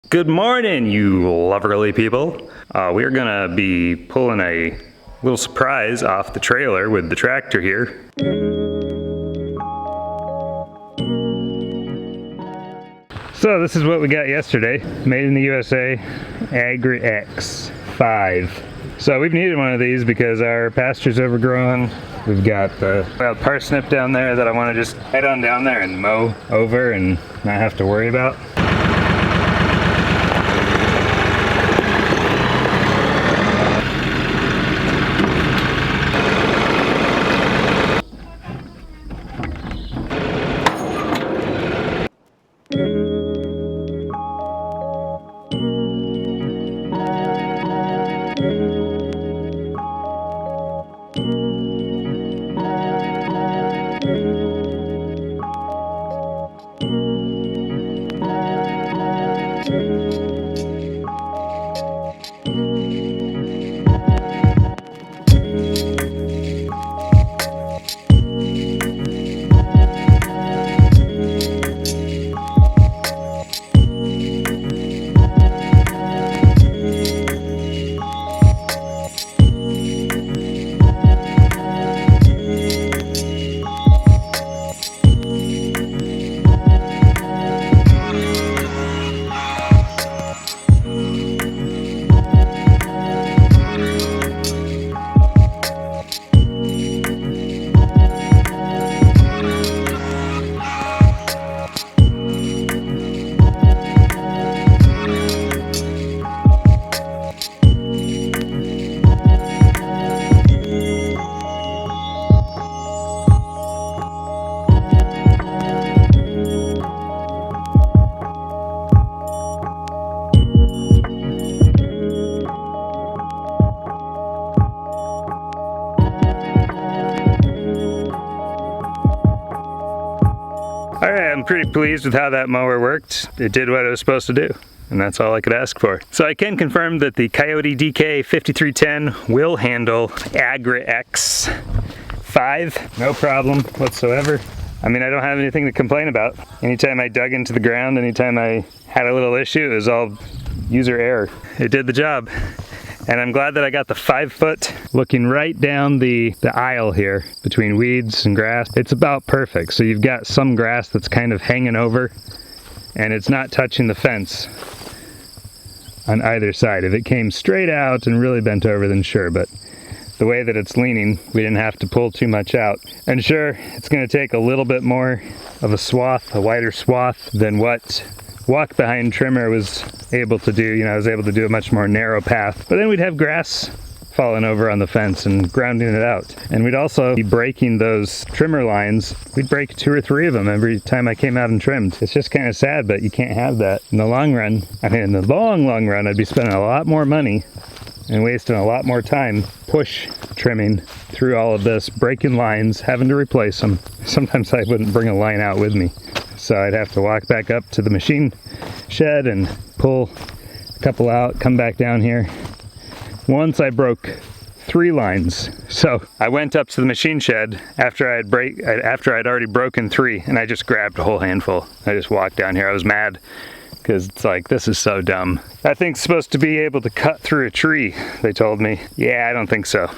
Good morning, you lovely people. We're gonna be pulling a little surprise off the trailer with the tractor here. So this is what we got yesterday. Made in the USA, AGRI X 5. So we've needed one of these because our pasture's overgrown. We've got the wild parsnip down there that I want to just head on down there and mow over and not have to worry about. Alright, I'm pretty pleased with how that mower worked. It did what it was supposed to do, and that's all I could ask for. So I can confirm that the Coyote DK 5310 will handle AGRI X 5, no problem whatsoever. I mean, I don't have anything to complain about. Anytime I dug into the ground, anytime I had a little issue, it was all user error. It did the job. And I'm glad that I got the 5-foot looking right down the aisle here between weeds and grass. It's about perfect. So you've got some grass that's kind of hanging over and it's not touching the fence on either side. If it came straight out and really bent over, then sure, but the way that it's leaning, we didn't have to pull too much out. And sure, it's gonna take a little bit more of a swath, a wider swath than what walk behind trimmer was able to do. You know, I was able to do a much more narrow path, but then we'd have grass falling over on the fence and grounding it out. And we'd also be breaking those trimmer lines. We'd break 2 or 3 of them every time I came out and trimmed. It's just kind of sad, but you can't have that. In the long run, I mean, in the long run, I'd be spending a lot more money and wasting a lot more time push trimming through all of this, breaking lines, having to replace them. Sometimes I wouldn't bring a line out with me. So I'd have to walk back up to the machine shed and pull a couple out, come back down here. Once I broke 3 lines. So I went up to the machine shed after I'd already broken 3, and I just grabbed a whole handful. I just walked down here. I was mad because it's like, this is so dumb. That thing's supposed to be able to cut through a tree, they told me. Yeah, I don't think so.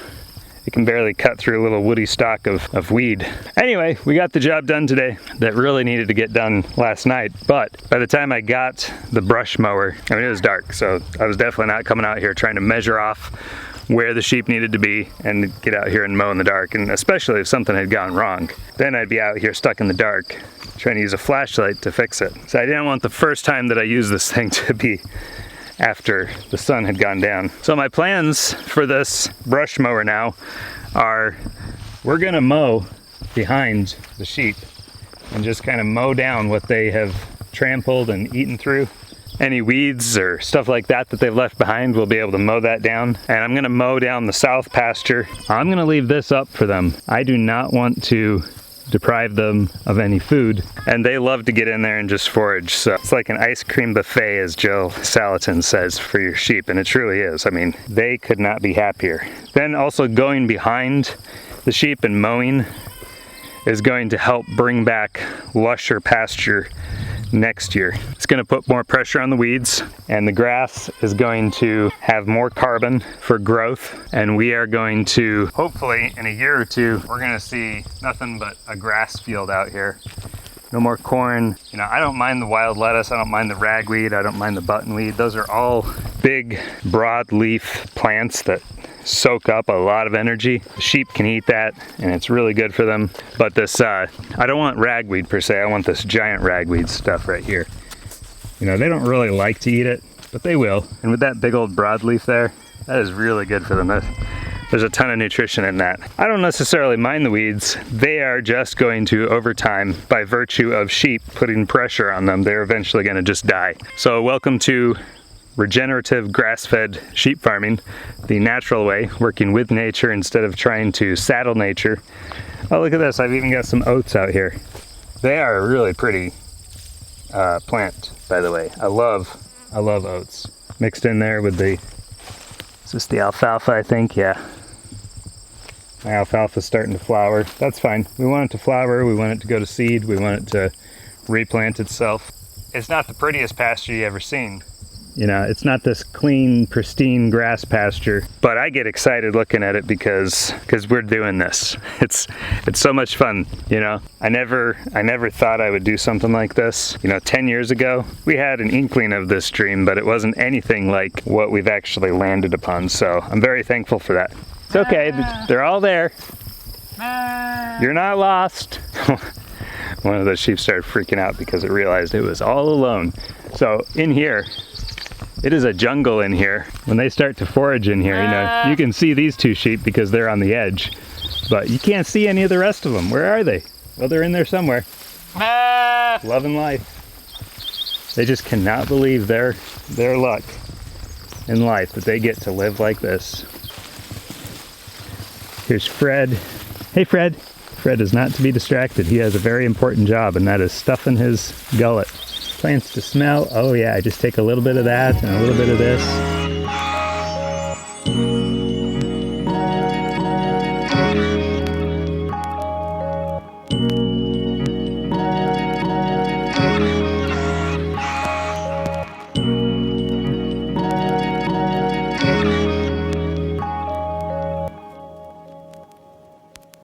It can barely cut through a little woody stalk of weed. Anyway, we got the job done today that really needed to get done last night, but by the time I got the brush mower, I mean, it was dark, so I was definitely not coming out here trying to measure off where the sheep needed to be and get out here and mow in the dark, and especially if something had gone wrong. Then I'd be out here stuck in the dark trying to use a flashlight to fix it. So I didn't want the first time that I use this thing to be after the sun had gone down. So my plans for this brush mower now are, we're gonna mow behind the sheep and just kind of mow down what they have trampled and eaten through. Any weeds or stuff like that that they've left behind, we'll be able to mow that down. And I'm gonna mow down the south pasture. I'm gonna leave this up for them. I do not want to deprive them of any food, and they love to get in there and just forage. So it's like an ice cream buffet, as Jill Salatin says, for your sheep, and it truly is. I mean, they could not be happier. Then also going behind the sheep and mowing is going to help bring back lusher pasture next year. It's going to put more pressure on the weeds, and the grass is going to have more carbon for growth, and we are going to, hopefully in a year or two, we're going to see nothing but a grass field out here. No more corn. You know, I don't mind the wild lettuce, I don't mind the ragweed, I don't mind the buttonweed. Those are all big broadleaf plants that soak up a lot of energy. The sheep can eat that, and it's really good for them. But this, I don't want ragweed per se, I want this giant ragweed stuff right here. You know, they don't really like to eat it, but they will. And with that big old broadleaf there, that is really good for them. There's a ton of nutrition in that. I don't necessarily mind the weeds. They are just going to, over time, by virtue of sheep putting pressure on them, they're eventually going to just die. So welcome to regenerative grass-fed sheep farming, the natural way, working with nature instead of trying to saddle nature. Oh, look at this, I've even got some oats out here. They are a really pretty plant, by the way. I love oats. Mixed in there with the, is this the alfalfa, I think? Yeah. My alfalfa's starting to flower. That's fine. We want it to flower, we want it to go to seed, we want it to replant itself. It's not the prettiest pasture you've ever seen. You know, it's not this clean, pristine grass pasture, but I get excited looking at it because we're doing this. It's so much fun, you know. I never thought I would do something like this. You know, 10 years ago, we had an inkling of this dream, but it wasn't anything like what we've actually landed upon. So I'm very thankful for that. It's okay, they're all there. You're not lost. One of the sheep started freaking out because it realized it was all alone. So in here, it is a jungle in here. When they start to forage in here, you know, you can see these two sheep because they're on the edge, but you can't see any of the rest of them. Where are they? Well, they're in there somewhere. Loving life. They just cannot believe their luck in life that they get to live like this. Here's Fred. Hey, Fred. Fred is not to be distracted. He has a very important job, and that is stuffing his gullet. Plants to smell. Oh yeah, I just take a little bit of that and a little bit of this.